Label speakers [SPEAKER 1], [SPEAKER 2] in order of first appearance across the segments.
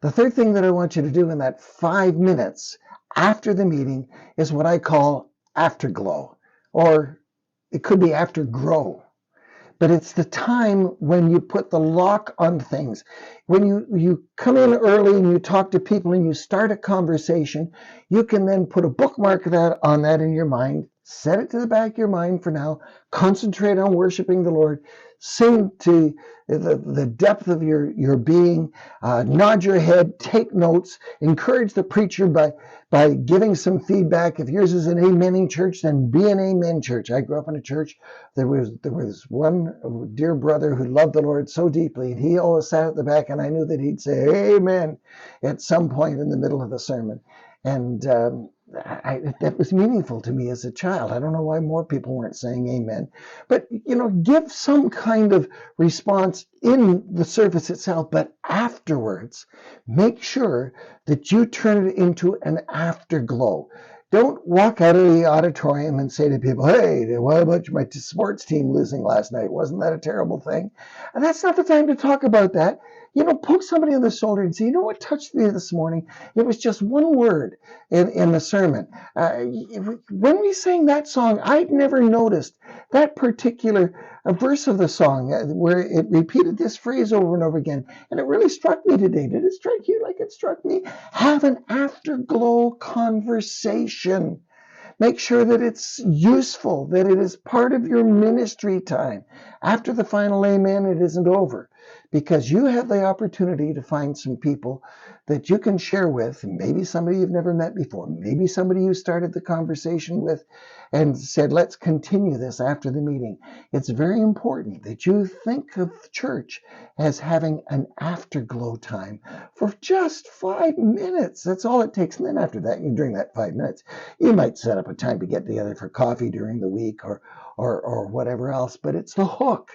[SPEAKER 1] The third thing that I want you to do in that 5 minutes after the meeting is what I call afterglow, or it could be aftergrow. But it's the time when you put the lock on things. When you come in early and you talk to people and you start a conversation, you can then put a bookmark on that in your mind, set it to the back of your mind for now, concentrate on worshiping the Lord, sing to the depth of your being, nod your head, take notes, encourage the preacher by giving some feedback. If yours is an amening church, then be an amen church. I grew up in a church. There was one dear brother who loved the Lord so deeply, and he always sat at the back, and I knew that he'd say amen at some point in the middle of the sermon. And that was meaningful to me as a child. I don't know why more people weren't saying amen. But, give some kind of response in the service itself, but afterwards, make sure that you turn it into an afterglow. Don't walk out of the auditorium and say to people, hey, what about my sports team losing last night? Wasn't that a terrible thing? And that's not the time to talk about that. Poke somebody on the shoulder and say, you know what touched me this morning? It was just one word in the sermon. When we sang that song, I'd never noticed that particular verse of the song where it repeated this phrase over and over again. And it really struck me today. Did it strike you like it struck me? Have an afterglow conversation. Make sure that it's useful, that it is part of your ministry time. After the final amen, it isn't over, because you have the opportunity to find some people that you can share with, maybe somebody you've never met before, maybe somebody you started the conversation with and said, let's continue this after the meeting. It's very important that you think of church as having an afterglow time for just 5 minutes. That's all it takes. And then after that, during that 5 minutes, you might set up a time to get together for coffee during the week or whatever else, but it's the hook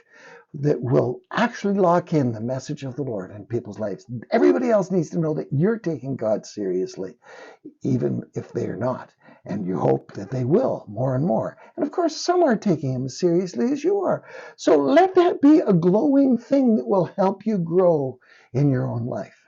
[SPEAKER 1] that will actually lock in the message of the Lord in people's lives. Everybody else needs to know that you're taking God seriously, even if they're not. And you hope that they will more and more. And of course, some are taking him as seriously as you are. So let that be a glowing thing that will help you grow in your own life.